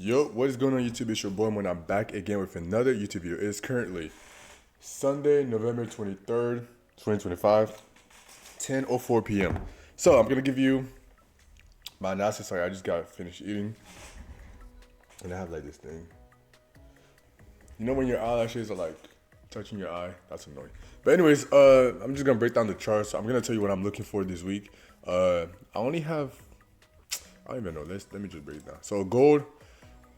Yo, what is going on YouTube? It's your boy when I'm back again with another YouTube video. It is currently Sunday, November 23rd, 2025, 10:04 p.m. So I'm gonna give you my analysis. Sorry, I just got finished eating. And I have like this thing. You know when your eyelashes are like touching your eye? That's annoying. But anyways, I'm just gonna break down the charts. I'm gonna tell you what I'm looking for this week. I only have I don't even know. Let me just break it down. So gold,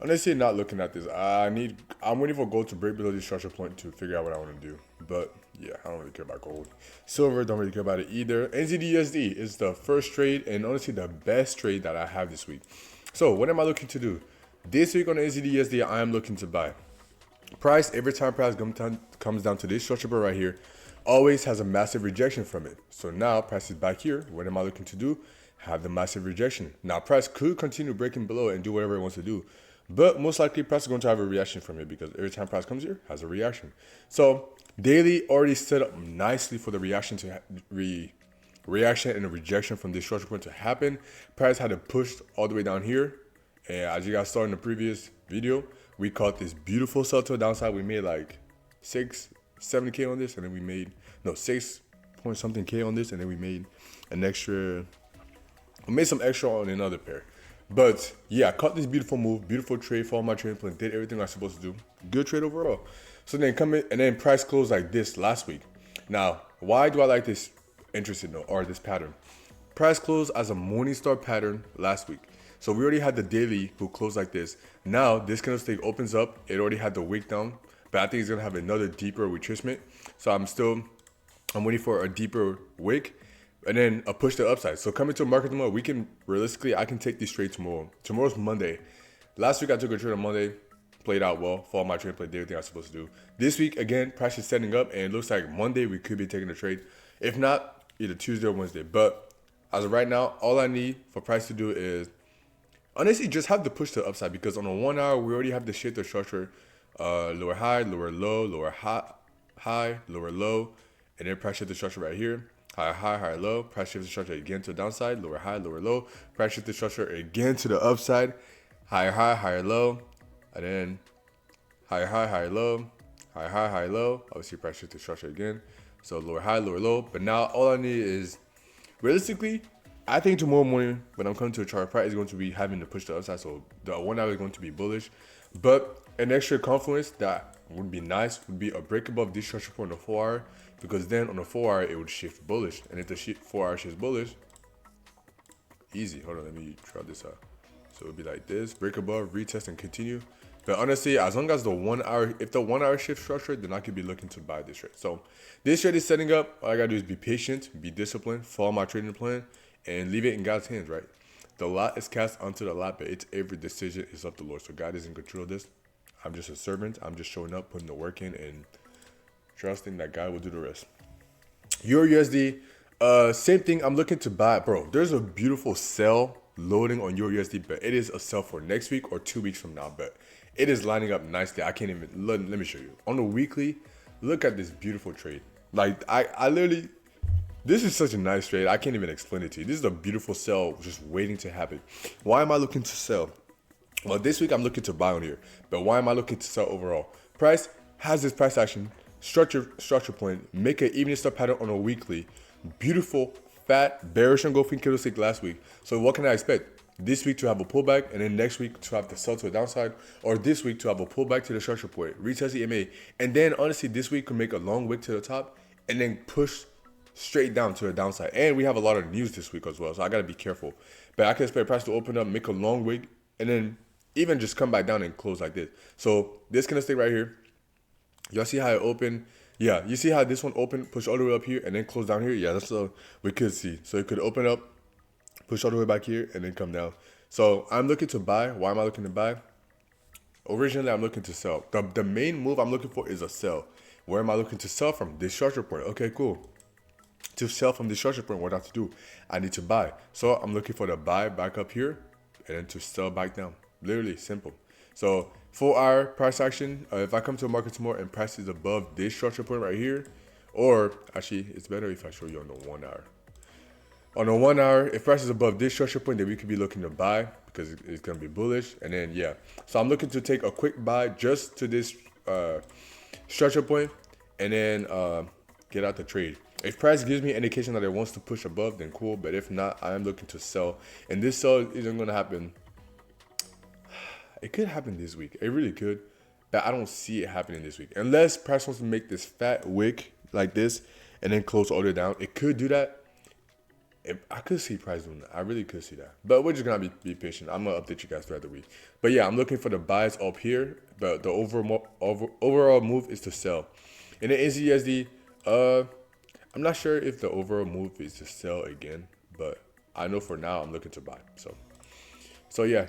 honestly, not looking at this. I'm waiting for gold to break below this structure point to figure out what I want to do. But yeah, I don't really care about gold. Silver, don't really care about it either. NZD/USD is the first trade and honestly the best trade that I have this week. So what am I looking to do? This week on NZD/USD, I am looking to buy. Price, every time price comes down to this structure bar right here, always has a massive rejection from it. So now price is back here. What am I looking to do? Have the massive rejection. Now price could continue breaking below and do whatever it wants to do. But most likely price is going to have a reaction from it because every time price comes here, has a reaction. So daily already set up nicely for the reaction to reaction and a rejection from this structure point to happen. Price had to push all the way down here. And as you guys saw in the previous video, we caught this beautiful sell to the downside. We made like 7K on this, and then we made 6 point something K on this, and then we made some extra on another pair. But yeah, I caught this beautiful move, beautiful trade, followed my trading plan, did everything I was supposed to do. Good trade overall. So then come in, and then price closed like this last week. Now, why do I like this interested though, or this pattern? Price closed as a Morningstar pattern last week. So we already had the daily who closed like this. Now this candlestick opens up. It already had the wick down, but I think it's gonna have another deeper retracement. So I'm waiting for a deeper wick and then a push to the upside. So coming to a market tomorrow, I can take this trade tomorrow. Tomorrow's Monday. Last week I took a trade on Monday, played out well, followed my trade, played everything I was supposed to do. This week again, price is setting up, and it looks like Monday we could be taking a trade. If not, either Tuesday or Wednesday. But as of right now, all I need for price to do is honestly just have the push to the upside, because on a 1 hour we already have the shifter structure, lower high, lower low, lower high, lower low, and then price shift the structure right here. Higher high, higher low, price shift the structure again to the downside, lower high, lower low, price shift the structure again to the upside, higher high, higher low, and then higher high, higher low, higher high, higher low. Obviously price shift the structure again. So lower high, lower low. But now all I need is, realistically, I think tomorrow morning when I'm coming to a chart, price is going to be having to push the upside. So the 1 hour is going to be bullish. But an extra confluence that would be nice would be a break above this structure point on the 4 hour, because then on the 4 hour it would shift bullish. And if the 4 hour shifts bullish, easy. Hold on, let me try this out. So it would be like this, break above, retest, and continue. But honestly, as long as if the 1 hour shift structure, then I could be looking to buy this trade. So this trade is setting up. All I gotta do is be patient, be disciplined, follow my trading plan, and leave it in God's hands, right? The lot is cast onto the lot, but it's every decision is up to the Lord. So God is in control of this. I'm just a servant. I'm just showing up, putting the work in, and trusting that God will do the rest. Euro USD, same thing. I'm looking to buy, bro. There's a beautiful sell loading on Euro USD, but it is a sell for next week or 2 weeks from now. But it is lining up nicely. I can't even let me show you on the weekly. Look at this beautiful trade. Like I literally. This is such a nice trade. I can't even explain it to you. This is a beautiful sell just waiting to happen. Why am I looking to sell? Well, this week I'm looking to buy on here. But why am I looking to sell overall? Price has this price action, structure point, make an evening star pattern on a weekly. Beautiful, fat, bearish engulfing candlestick last week. So what can I expect? This week to have a pullback, and then next week to have the sell to a downside, or this week to have a pullback to the structure point, retest the EMA, and then honestly this week could make a long wick to the top and then push straight down to the downside. And we have a lot of news this week as well, so I gotta be careful. But I can expect price to open up, make a long wick, and then even just come back down and close like this. So this kind of stay right here. Y'all see how it opened? Yeah, you see how this one opened, push all the way up here, and then close down here? Yeah, that's what we could see. So it could open up, push all the way back here, and then come down. So I'm looking to buy. Why am I looking to buy? Originally, I'm looking to sell. The main move I'm looking for is a sell. Where am I looking to sell from? This structure point. Okay, cool. To sell from the structure point, what I have to do? I need to buy. So I'm looking for the buy back up here and then to sell back down. Literally simple. So 4 hour price action. If I come to a market tomorrow and price is above this structure point right here, or actually it's better if I show you on the 1 hour. On a 1 hour, if price is above this structure point, then we could be looking to buy because it's gonna be bullish. And then yeah, so I'm looking to take a quick buy just to this structure point, and then get out the trade. If price gives me indication that it wants to push above, then cool. But if not, I am looking to sell. And this sell isn't gonna happen. It could happen this week. It really could. But I don't see it happening this week. Unless price wants to make this fat wick like this and then close all the way down. It could do that. I could see price doing that. I really could see that. But we're just going to be patient. I'm going to update you guys throughout the week. But yeah, I'm looking for the buys up here. But the overall move is to sell. In the NZSD, I'm not sure if the overall move is to sell again. But I know for now I'm looking to buy. So yeah.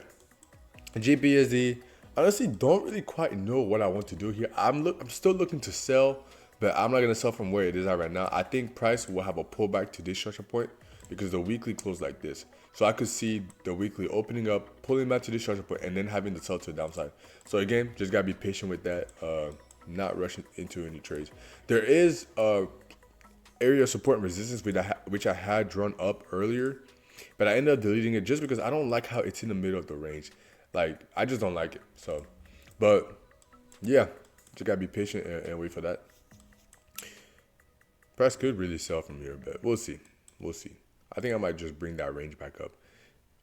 GBSD, honestly, don't really quite know what I want to do here. I'm still looking to sell. But I'm not going to sell from where it is at right now. I think price will have a pullback to this structure point, because the weekly closed like this. So I could see the weekly opening up, pulling back to this structure point, and then having the sell to the downside. So again, just gotta be patient with that, not rushing into any trades. There is area of support and resistance which I had drawn up earlier, but I ended up deleting it just because I don't like how it's in the middle of the range. Like, I just don't like it. So, but yeah, just gotta be patient and wait for that. Price could really sell from here, but we'll see. We'll see. I think I might just bring that range back up.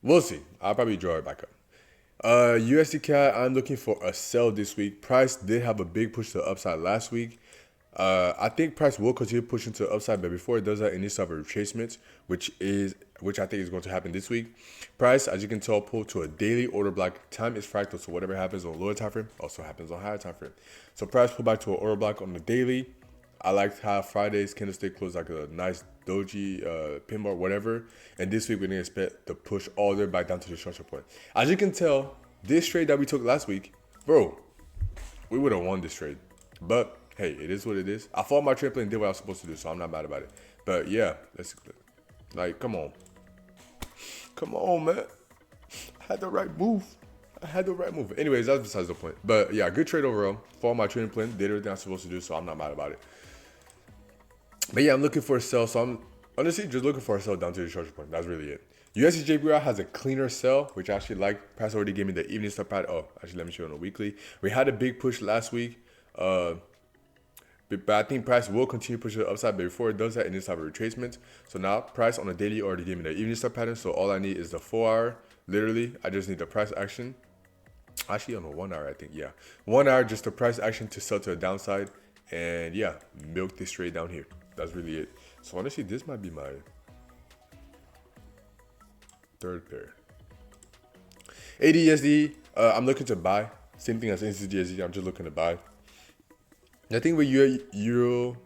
We'll see. I'll probably draw it back up. USD CAD, I'm looking for a sell this week. Price did have a big push to the upside last week. I think price will continue pushing to the upside, but before it does that, it needs to have a retracement, which I think is going to happen this week. Price, as you can tell, pulled to a daily order block. Time is fractal, so whatever happens on lower time frame also happens on higher time frame. So price pulled back to an order block on the daily. I liked how Friday's candlestick closed like a nice doji, pin bar, whatever. And this week, we're going to expect the push all the way back down to the structure point. As you can tell, this trade that we took last week, bro, we would have won this trade. But, hey, it is what it is. I followed my trade plan and did what I was supposed to do, so I'm not mad about it. But, yeah, come on. Come on, man. I had the right move. Anyways, that's besides the point. But, yeah, good trade overall. Followed my trading plan, did everything I was supposed to do, so I'm not mad about it. But yeah, I'm looking for a sell. So I'm honestly just looking for a sell down to the structure point. That's really it. USD has a cleaner sell, which I actually like. Price already gave me the evening stop pattern. Oh, actually, let me show you on a weekly. We had a big push last week. But I think price will continue pushing the upside. But before it does that, it needs to have a retracement. So now price on a daily already gave me the evening stop pattern. So all I need is the 4 hour. Literally, I just need the price action. Actually, on a 1 hour, I think. Yeah. 1 hour, just the price action to sell to the downside. And yeah, milk this trade down here. That's really it. So honestly, this might be my third pair. ADSD, I'm looking to buy. Same thing as NCGSD, I'm just looking to buy. The thing with AUD-USD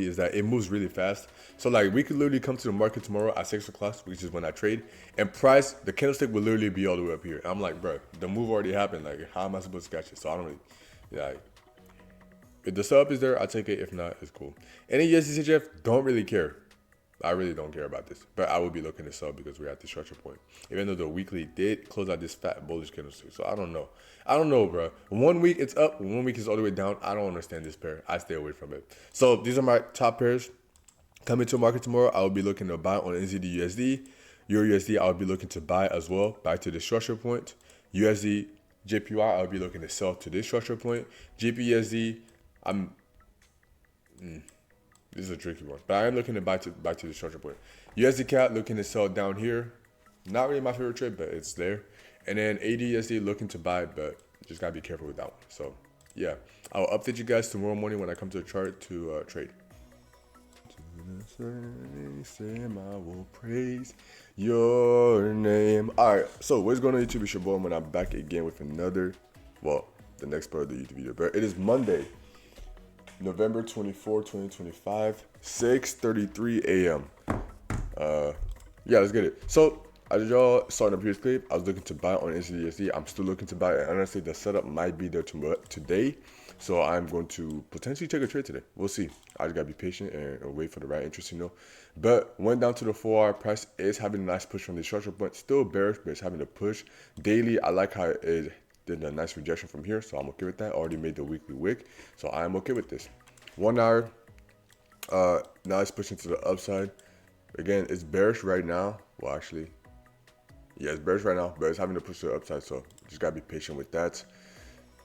is that it moves really fast. So like we could literally come to the market tomorrow at 6 o'clock, which is when I trade, and price, the candlestick will literally be all the way up here. I'm like, bro, the move already happened. Like, how am I supposed to catch it? So I don't really, yeah. If the sub is there, I'll take it. If not, it's cool. Any USDCHF, don't really care. I really don't care about this. But I will be looking to sub because we're at the structure point. Even though the weekly did close out this fat bullish candlestick. So I don't know. I don't know, bro. 1 week it's up. 1 week is all the way down. I don't understand this pair. I stay away from it. So these are my top pairs. Coming to market tomorrow, I will be looking to buy on NZD-USD. EUR-USD, I will be looking to buy as well. Back to the structure point. USD, JPY, I will be looking to sell to this structure point. GPUSD, this is a tricky one, but I am looking to buy to the structure point. USD CAD looking to sell down here. Not really my favorite trade, but it's there. And then ADUSD looking to buy, but just gotta be careful with that one. So yeah, I'll update you guys tomorrow morning when I come to the chart to trade. Same, I will praise your name. All right, so what's going on YouTube? It's your boy when I'm back again with another, well, the next part of the YouTube video. But it is Monday, November 24, 2025, 6:33 a.m. Yeah, let's get it. So as y'all saw in the previous clip, I was looking to buy on NCDSD. I'm still looking to buy, and honestly, the setup might be there today. So I'm going to potentially take a trade today. We'll see. I just gotta be patient and wait for the right interest, you know. But went down to the 4 hour. Price is having a nice push from the structure point. Still bearish, but it's having a push. Daily, I like how it did a nice rejection from here, so I'm okay with that. Already made the weekly wick, so I'm okay with this. 1 hour. Now it's pushing to the upside. Again, it's bearish right now. Well, actually, yeah, it's bearish right now, but it's having to push to the upside, so just gotta be patient with that.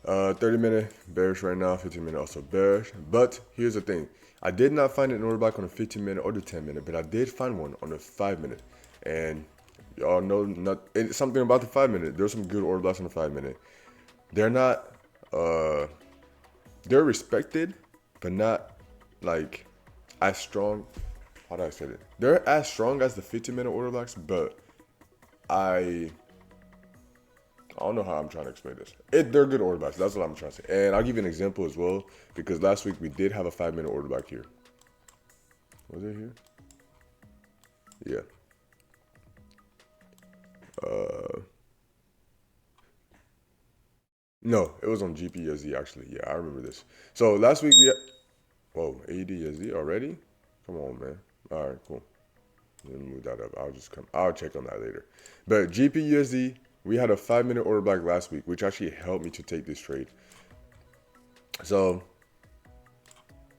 30-minute bearish right now, 15-minute also bearish. But here's the thing. I did not find an order block on the 15-minute or the 10-minute, but I did find one on the 5-minute. And y'all know it's something about the 5-minute. There's some good order blocks on the 5-minute. They're not, they're respected, but not like as strong. How do I say it? They're as strong as the 15-minute order blocks, but I don't know how I'm trying to explain this. They're good order blocks. That's what I'm trying to say. And I'll give you an example as well, because last week we did have a 5-minute order block here. Was it here? Yeah. No, it was on GPUSD actually. Yeah, I remember this. So last week we had, whoa, ADUSD already? Come on, man. All right, cool. Let me move that up. I'll check on that later. But GPUSD, we had a 5-minute order block last week, which actually helped me to take this trade. So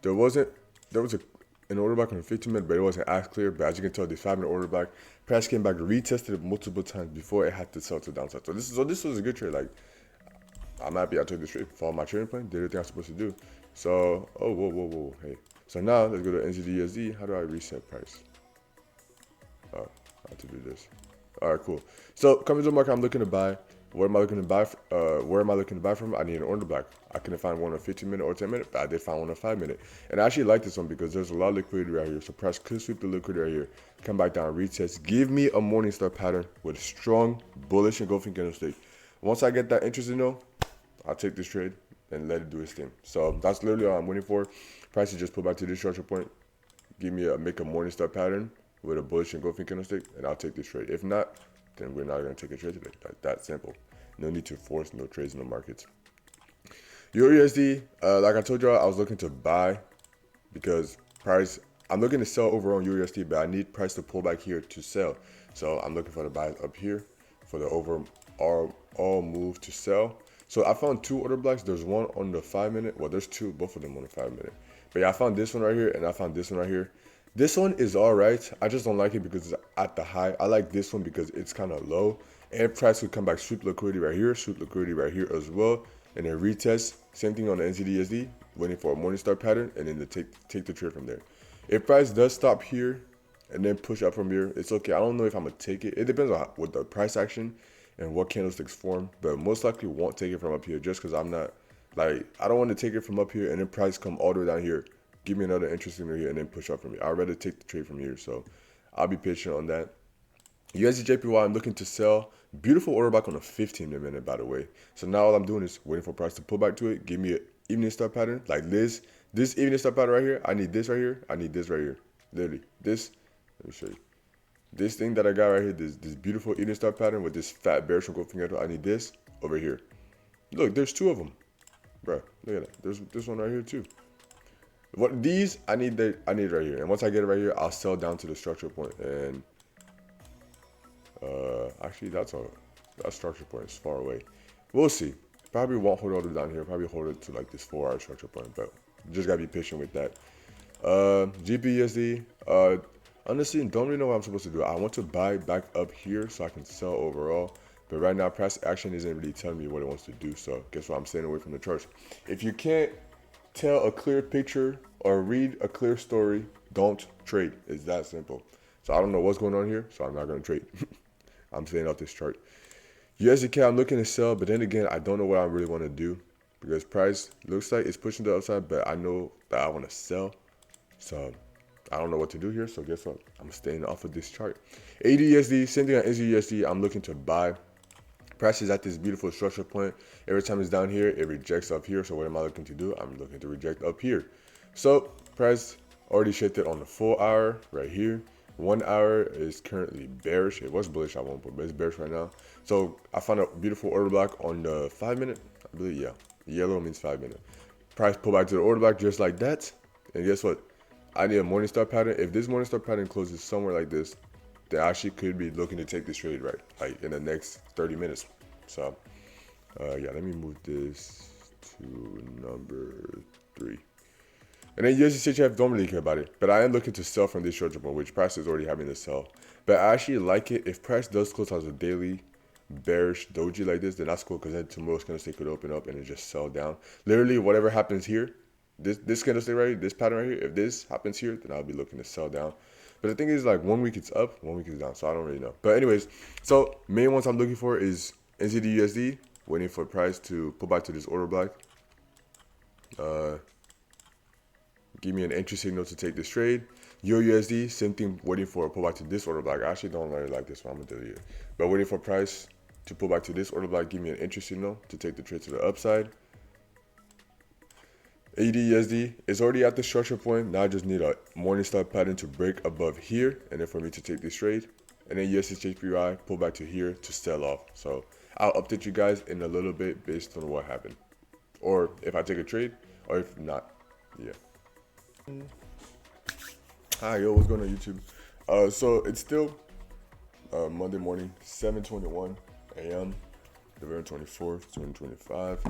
there was an order block on the 15-minute, but it wasn't as clear. But as you can tell, the 5-minute order block, price came back, retested it multiple times before it had to sell to the downside. So this was a good trade. Like, I'm happy I took this trade, followed my trading plan, did everything I'm supposed to do. So, oh, whoa, hey. So now let's go to NZDUSD. How do I reset price? Oh, I have to do this. All right, cool. So coming to the market, I'm looking to buy. Where am I looking to buy? Where am I looking to buy from? I need an order block. I couldn't find one on 15-minute or 10-minute, but I did find one on 5-minute. And I actually like this one because there's a lot of liquidity right here. So price could sweep the liquidity right here, come back down, retest, give me a Morningstar pattern with strong bullish engulfing candlestick. Once I get that interesting though, I'll take this trade and let it do its thing. So that's literally all I'm waiting for. Price is just pull back to this structure point, make a Morningstar pattern with a bullish engulfing candlestick, and I'll take this trade. If not, then we're not going to take a trade today. Like that simple. No need to force no trades in the markets. EURUSD, like I told y'all, I was looking to buy because price. I'm looking to sell over on EURUSD, but I need price to pull back here to sell. So I'm looking for the buy up here for the overall move to sell. So I found 2 order blocks. There's one on the 5-minute. Well, there's 2, both of them on the 5-minute. But yeah, I found this one right here, and I found this one right here. This one is all right. I just don't like it because it's at the high. I like this one because it's kind of low. And price could come back, sweep liquidity right here, sweep liquidity right here as well. And then retest. Same thing on the NZDSD, waiting for a Morningstar pattern, and then to take the trade from there. If price does stop here and then push up from here, it's okay. I don't know if I'm going to take it. It depends on what the price action and what candlesticks form. But most likely won't take it from up here just because I'm not, like, I don't want to take it from up here and then price come all the way down here. Give me another interesting right here and then push up from here. I'd rather take the trade from here, so I'll be patient on that. USDJPY, I'm looking to sell. Beautiful order back on the 15-minute, by the way. So now all I'm doing is waiting for price to pull back to it. Give me an evening star pattern like this. This evening star pattern right here. I need this right here. I need this right here. Literally, this. Let me show you. This thing that I got right here, this beautiful evening star pattern with this fat bearish engulfing candle. I need this over here. Look, there's 2 of them, bro. Look at that. There's this one right here too. What these I need right here, and once I get it right here, I'll sell down to the structure point. And actually, that structure point is far away. We'll see. Probably won't hold it down here. Probably hold it to like this 4-hour structure point, but just gotta be patient with that. GBUSD. Honestly, don't really know what I'm supposed to do. I want to buy back up here so I can sell overall. But right now, price action isn't really telling me what it wants to do. So guess what? I'm staying away from the charts. If you can't tell a clear picture or read a clear story, don't trade. It's that simple. So I don't know what's going on here, so I'm not going to trade. I'm staying off this chart. USDK, I'm looking to sell, but then again, I don't know what I really want to do because price looks like it's pushing to the upside, but I know that I want to sell. So I don't know what to do here, so guess what? I'm staying off of this chart. ADUSD, same thing on NZUSD, I'm looking to buy. Price is at this beautiful structure point. Every time it's down here, it rejects up here. So what am I looking to do? I'm looking to reject up here. So price already shifted on the 4-hour right here. 1 hour is currently bearish. It was bullish at one point, but it's bearish right now. So I found a beautiful order block on the 5-minute. I believe, yeah. Yellow means 5-minute. Price pull back to the order block just like that. And guess what? I need a Morningstar pattern. If this Morningstar pattern closes somewhere like this, they actually could be looking to take this trade right, like in the next 30 minutes. So, yeah, let me move this to number 3. And then USD don't really care about it. But I am looking to sell from this short term, which price is already having to sell. But I actually like it. If price does close as a daily bearish doji like this, then that's cool, because then tomorrow's candlestick could open up and it just sell down. Literally, whatever happens here, this candlestick right here, this pattern right here, if this happens here, then I'll be looking to sell down. But the thing is, like, 1 week it's up, 1 week it's down, so I don't really know. But anyways, so main ones I'm looking for is NZD USD, waiting for price to pull back to this order block. Give me an entry signal to take this trade. USD, same thing, waiting for a pullback to this order block. I actually don't really like this one, I'm gonna delete it. But waiting for price to pull back to this order block, give me an entry signal to take the trade to the upside. AUD USD is already at the structure point. Now I just need a Morningstar pattern to break above here, and then for me to take this trade. And then USD pull back to here to sell off. So I'll update you guys in a little bit based on what happened, or if I take a trade, or if not. Yeah. Hi, yo, what's going on YouTube? So it's still Monday morning, 7:21 a.m. November 24th, 2025.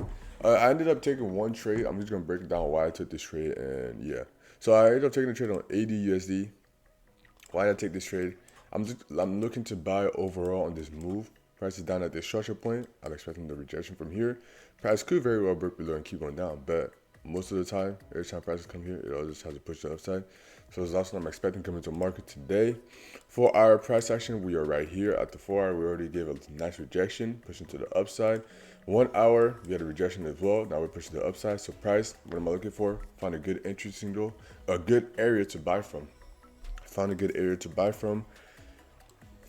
I ended up taking one trade. I'm just gonna break down why I took this trade, and yeah. So I ended up taking a trade on AUD USD. Why did I take this trade? I'm looking to buy overall on this move. Price is down at this structure point. I'm expecting the rejection from here. Price could very well break below and keep going down, but most of the time, every time prices come here, it always has to push the upside. So that's what I'm expecting coming to market today. For our price action, we are right here at the 4 hour. We already gave a nice rejection, pushing to the upside. 1 hour, we had a rejection as well. Now we're pushing to the upside. So price, what am I looking for? Find a good entry signal, a good area to buy from. Found a good area to buy from.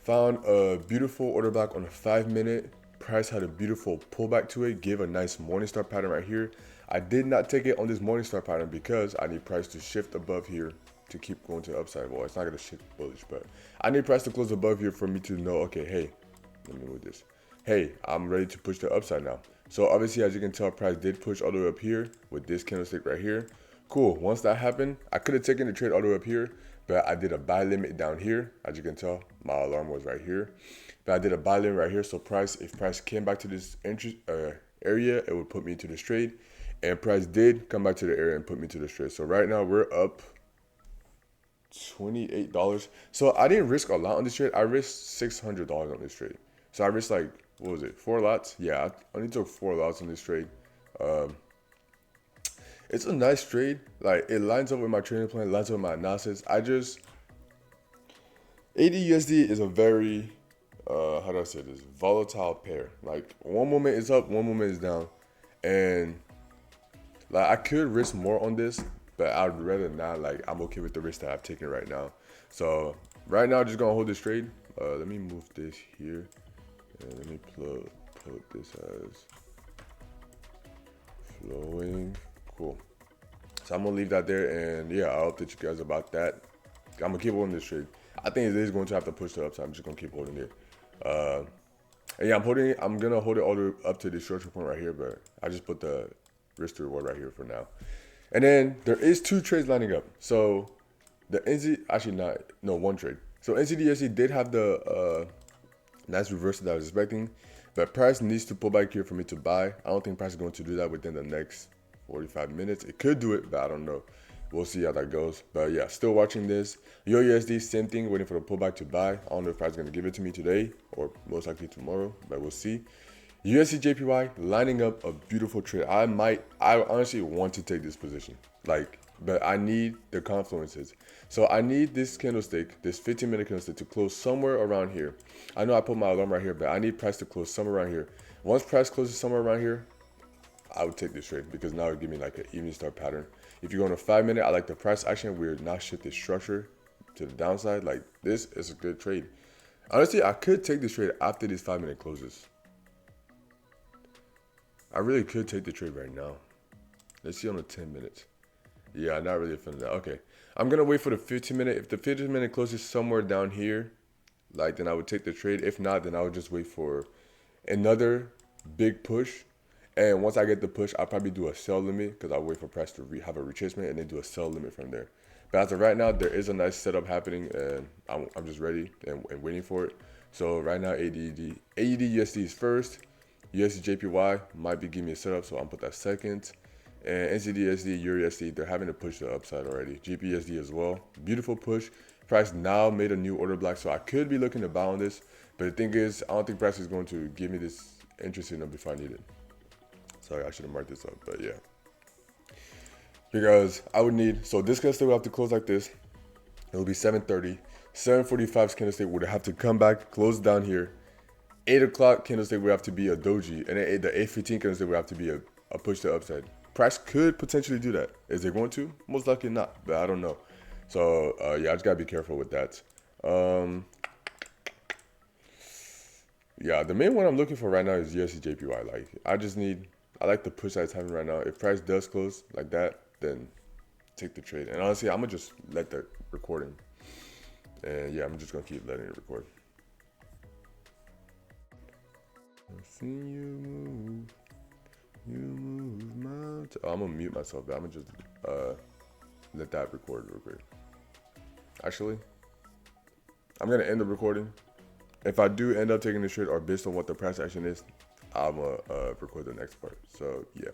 Found a beautiful order block on a 5-minute. Price had a beautiful pullback to it. Gave a nice Morningstar pattern right here. I did not take it on this Morningstar pattern because I need price to shift above here to keep going to the upside. Well, it's not going to shift bullish, but I need price to close above here for me to know, okay, hey, let me move this. Hey, I'm ready to push the upside now. So obviously, as you can tell, price did push all the way up here with this candlestick right here. Cool. Once that happened, I could have taken the trade all the way up here, but I did a buy limit down here. As you can tell, my alarm was right here. But I did a buy limit right here. So price, if price came back to this area, it would put me into this trade. And price did come back to the area and put me to this trade. So right now we're up $28. So I didn't risk a lot on this trade. I risked $600 on this trade. So I risked, like, what was it, 4 lots? Yeah, I only took 4 lots on this trade. It's a nice trade. Like, it lines up with my trading plan, lines up with my analysis. AUD USD is a very, how do I say this, volatile pair. Like, one moment is up, one moment is down. And like, I could risk more on this, but I'd rather not. Like, I'm okay with the risk that I've taken right now. So right now, just gonna hold this trade. Let me move this here, and let me put this as flowing. Cool. So I'm gonna leave that there, and yeah, I'll update you guys about that. I'm gonna keep holding this trade. I think it is going to have to push the upside. I'm just gonna keep holding it. And yeah, I'm gonna hold it all the way up to this structure point right here, but I just put the risk to reward right here for now. And then there is 2 trades lining up. So the one trade. So NZD did have the nice reversal that I was expecting, but price needs to pull back here for me to buy. I don't think price is going to do that within the next 45 minutes. It could do it, but I don't know. We'll see how that goes. But yeah, still watching this. USD, same thing, waiting for the pullback to buy. I don't know if price is going to give it to me today or most likely tomorrow, but we'll see. USD lining up a beautiful trade. I honestly want to take this position, but I need the confluences. So I need this candlestick, this 15-minute candlestick, to close somewhere around here. I know I put my alarm right here, but I need price to close somewhere around here. Once price closes somewhere around here, I would take this trade, because now it give me like an evening star pattern. If you're going to 5-minute, I like the price action. We're not shift this structure to the downside. Like, this is a good trade. Honestly, I could take this trade after this 5-minute closes. I really could take the trade right now. Let's see on the 10 minutes. Yeah, not really feeling that. Okay, I'm gonna wait for the 15-minute. If the 15-minute closes somewhere down here, like, then I would take the trade. If not, then I would just wait for another big push. And once I get the push, I'll probably do a sell limit, because I'll wait for price to have a retracement and then do a sell limit from there. But as of right now, there is a nice setup happening, and I'm just ready and waiting for it. So right now, AUD USD is first. USD JPY might be giving me a setup, so I'll put that second. And NZDSD, USD, they're having to push the upside already. GPSD as well. Beautiful push. Price now made a new order block, so I could be looking to buy on this. But the thing is, I don't think price is going to give me this interest enough before I need it. Sorry, I should have marked this up, but yeah. Because I would need, so this candlestick will have to close like this. It will be 7:30. 7:45 candlestick would have to come back, close down here. 8 o'clock candlestick would have to be a doji, and then the 8:15 candlestick would have to be a push to upside. Price could potentially do that. Is it going to? Most likely not, but I don't know. So yeah, I just gotta be careful with that. Yeah, the main one I'm looking for right now is USD/JPY. Like I like the push that it's having right now. If price does close like that, then take the trade. And honestly, I'm gonna just let the recording. And yeah, I'm just gonna keep letting it record. I've seen you move mountains. Oh, I'm gonna mute myself, but I'm gonna just let that record real quick. Actually, I'm gonna end the recording. If I do end up taking the trade, or based on what the price action is, I'm gonna record the next part. So yeah.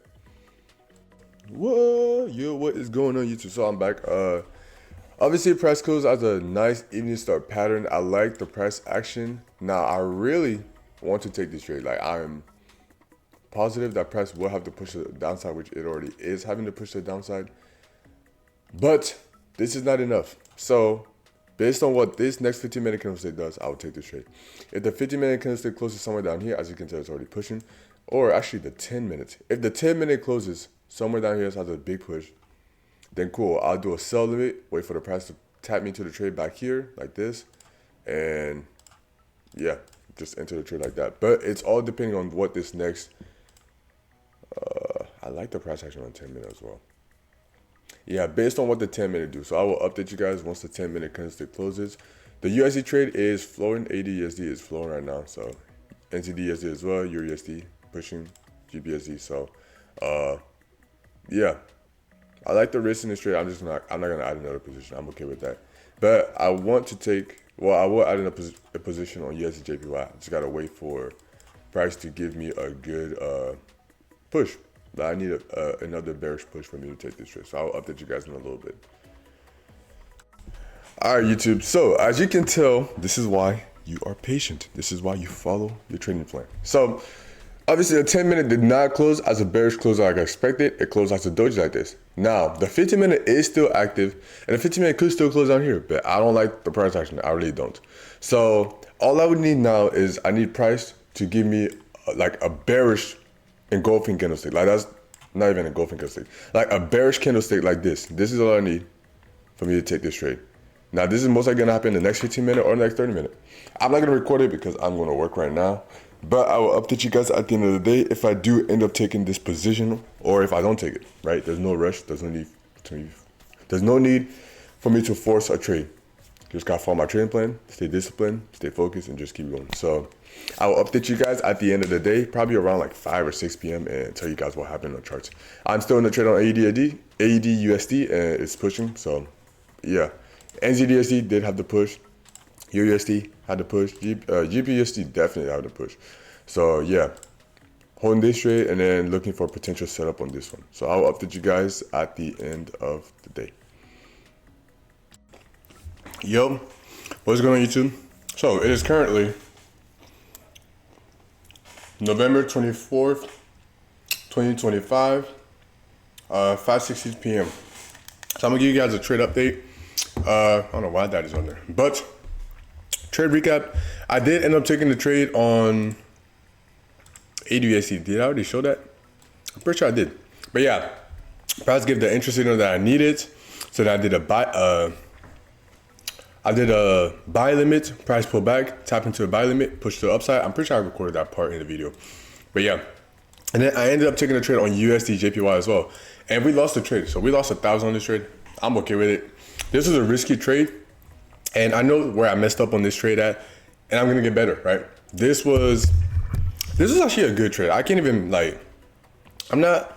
What is going on, YouTube? So I'm back. Obviously price close as a nice evening start pattern. I like the price action. Now I really want to take this trade. Like I'm positive that price will have to push the downside, which it already is having to push the downside. But this is not enough. So based on what this next 15-minute candlestick does, I will take this trade. If the 15-minute candlestick closes somewhere down here, as you can tell, it's already pushing. Or actually the 10-minute. If the 10-minute closes somewhere down here, it has a big push, then cool. I'll do a sell limit, wait for the price to tap me into the trade back here, like this. And yeah, just enter the trade like that. But it's all depending on what this next, I like the price action on 10-minute as well. Yeah, based on what the 10-minute do. So I will update you guys once the 10-minute candlestick closes. The USD trade is flowing. ADUSD is flowing right now. So NZDUSD as well. EURUSD pushing. GBSD. So yeah, I like the risk in this trade. I'm not gonna add another position. I'm okay with that. But I want to take. Well, I will add a position on USD/JPY. I just gotta wait for price to give me a good push. I need another bearish push for me to take this trade. So I'll update you guys in a little bit. All right, YouTube. So as you can tell, this is why you are patient. This is why you follow your trading plan. So obviously the 10-minute did not close as a bearish close like I expected. It closed as a doji like this. Now the 15-minute is still active, and the 15-minute could still close down here, but I don't like the price action. I really don't. So all I would need now is I need price to give me like a bearish engulfing candlestick. Like that's not even engulfing candlestick. Like a bearish candlestick like this. This is all I need for me to take this trade. Now this is most likely gonna happen in the next 15-minute or the next 30-minute. I'm not gonna record it because I'm gonna work right now. But I will update you guys at the end of the day if I do end up taking this position or if I don't take it, right? There's no rush. There's no need for me to force a trade. Just gotta follow my trading plan, stay disciplined, stay focused, and just keep going. So I will update you guys at the end of the day, probably around like 5 or 6 p.m. and tell you guys what happened on the charts. I'm still in the trade on AED/USD, and it's pushing. So yeah, NZDSD did have the push. USD had to push. GPUSD definitely had to push. So yeah, holding this trade and then looking for potential setup on this one. So I'll update you guys at the end of the day. Yo, what's going on, YouTube? So it is currently November 24th, 2025, 5:60 p.m. So I'm gonna give you guys a trade update. I don't know why that is on there, but trade recap. I did end up taking the trade on ADUSD. Did I already show that? I'm pretty sure I did. But yeah, price gave the interest signal that I needed. So then I did a buy limit, price pull back, tap into a buy limit, push to the upside. I'm pretty sure I recorded that part in the video. But yeah. And then I ended up taking a trade on USD/JPY as well. And we lost the trade. So we lost 1,000 on this trade. I'm okay with it. This was a risky trade. And I know where I messed up on this trade at, and I'm gonna get better, right? This was actually a good trade. I can't even like, I'm not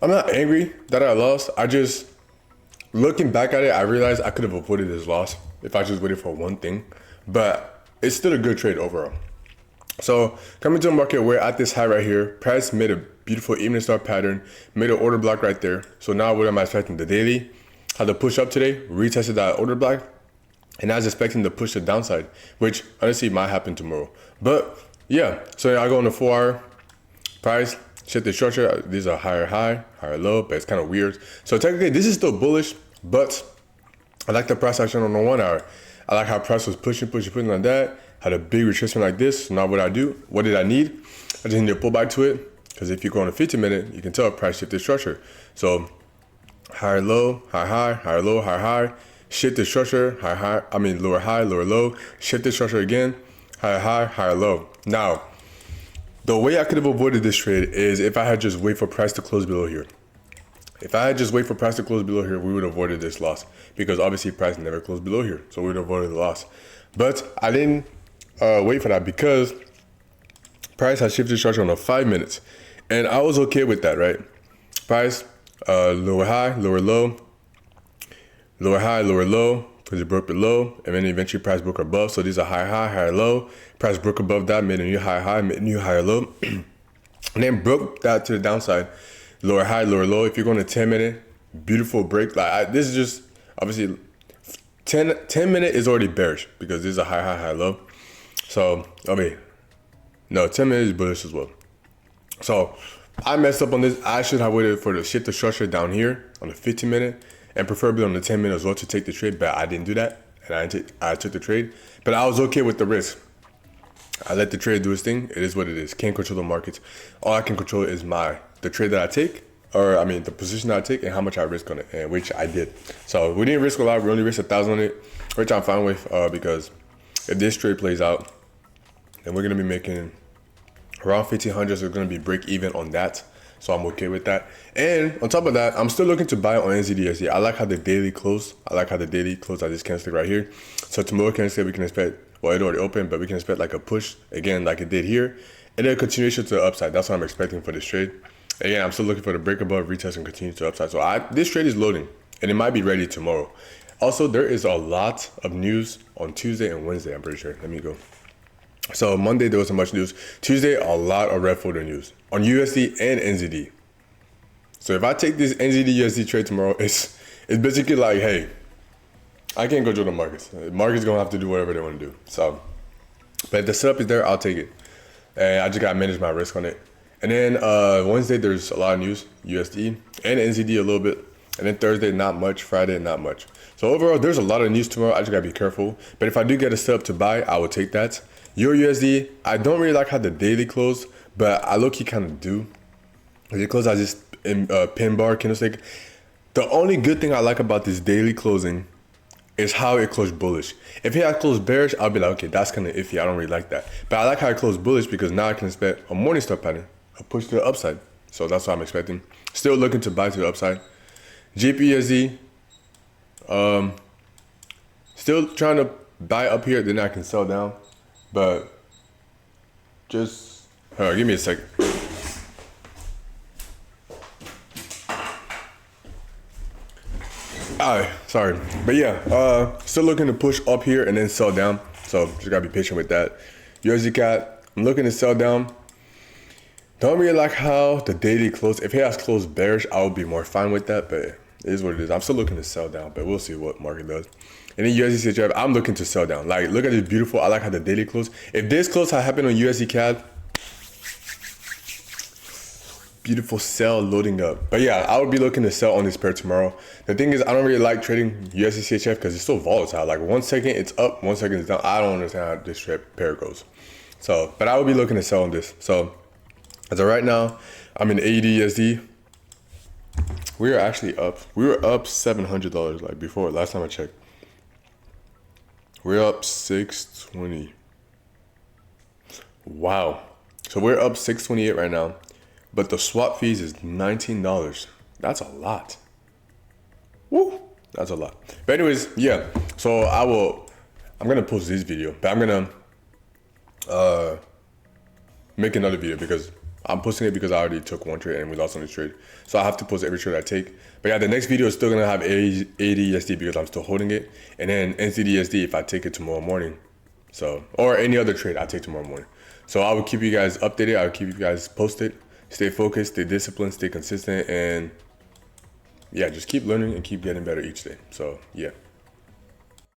angry that I lost. I just, looking back at it, I realized I could have avoided this loss if I just waited for one thing, but it's still a good trade overall. So coming to the market, we're at this high right here. Price made a beautiful evening star pattern, made an order block right there. So now what am I expecting? The daily had to push up today, retested that order block, and I was expecting to push the downside, which honestly might happen tomorrow. But yeah, so I go on the 4 hour price, shift the structure. These are higher high, higher low, but it's kind of weird. So technically this is still bullish, but I like the price action on the 1 hour. I like how price was pushing like that, had a big retracement like this. So now what I do, what did I need? I just need to pull back to it, because if you go on a 50-minute, you can tell price shifted structure. So higher low, high high, higher low, higher high, shift the structure, lower high, lower low, shift the structure again, higher high, higher low. Now, the way I could have avoided this trade is if I had just wait for price to close below here. If I had just wait for price to close below here, we would have avoided this loss, because obviously price never closed below here. So we would have avoided the loss. But I didn't wait for that, because price has shifted structure on the 5 minutes. And I was okay with that, right? Price, lower high, lower low, lower high, lower low, because it broke below, and then eventually price broke above. So these are high high, higher low. Price broke above that, made a new high high, made a new higher low, and then broke that to the downside. Lower high, lower low. If you're going to 10-minute, beautiful break. This is just obviously 10-minute is already bearish, because this is a high high, high low. So no, 10-minute is bullish as well. So I messed up on this. I should have waited for the shift the structure down here on the 15-minute, and preferably on the 10-minute as well to take the trade, but I didn't do that, and I took the trade. But I was okay with the risk. I let the trade do its thing. It is what it is. Can't control the markets. All I can control is the trade that I take, the position that I take, and how much I risk on it, and which I did. So we didn't risk a lot. We only risked 1,000 on it, which I'm fine with, because if this trade plays out, then we're gonna be making around 1,500. So we're gonna be break even on that. So I'm okay with that. And on top of that, I'm still looking to buy on NZDSD. I like how the daily closed. I this candlestick right here. So tomorrow candlestick we can expect, well, it already opened, but we can expect like a push again, like it did here, and then a continuation to the upside. That's what I'm expecting for this trade. Again, I'm still looking for the break above, retest, and continue to the upside. So this trade is loading, and it might be ready tomorrow. Also, there is a lot of news on Tuesday and Wednesday, I'm pretty sure. Let me go. So Monday, there wasn't much news. Tuesday, a lot of red folder news on USD and NZD. So if I take this NZD USD trade tomorrow, it's basically like, hey, I can't control the markets. The market's gonna have to do whatever they want to do. So, but if the setup is there, I'll take it. And I just gotta manage my risk on it. And then Wednesday, there's a lot of news, USD and NZD a little bit. And then Thursday, not much. Friday, not much. So overall, there's a lot of news tomorrow. I just gotta be careful. But if I do get a setup to buy, I will take that. Euro USD, I don't really like how the daily closed, but I low-key kind of do. It closed as this pin bar candlestick. The only good thing I like about this daily closing is how it closed bullish. If it had closed bearish, I'll be like, okay, that's kind of iffy. I don't really like that. But I like how it closed bullish, because now I can expect a Morningstar pattern, a push to the upside. So that's what I'm expecting. Still looking to buy to the upside. GPUSD, still trying to buy up here, then I can sell down. But just, hold on, give me a second. Alright, sorry. But yeah, still looking to push up here and then sell down. So just gotta be patient with that. USD CAD, I'm looking to sell down. Don't really like how the daily closed. If it has closed bearish, I would be more fine with that, but it is what it is. I'm still looking to sell down, but we'll see what market does. And then USD CHF, I'm looking to sell down. Like, look at this beautiful. I like how the daily close. If this close had happened on USD CAD, beautiful sell loading up. But yeah, I would be looking to sell on this pair tomorrow. The thing is, I don't really like trading USD CHF because it's so volatile. Like 1 second it's up, 1 second it's down. I don't understand how this pair goes. So, but I would be looking to sell on this. So, as of right now, I'm in AUD USD. We are actually up. We were up $700 like before. Last time I checked. We're up 620. Wow. So we're up 628 right now, but the swap fees is $19. That's a lot. Woo, that's a lot. But anyways, yeah. So I'm gonna post this video, but I'm gonna make another video because I'm posting it because I already took one trade and we lost on this trade. So I have to post every trade I take. But yeah, the next video is still gonna have ADUSD because I'm still holding it. And then NCDSD if I take it tomorrow morning. So, or any other trade I take tomorrow morning. So I will keep you guys updated. I'll keep you guys posted. stay focused, stay disciplined, stay consistent, and yeah, just keep learning and keep getting better each day. So yeah.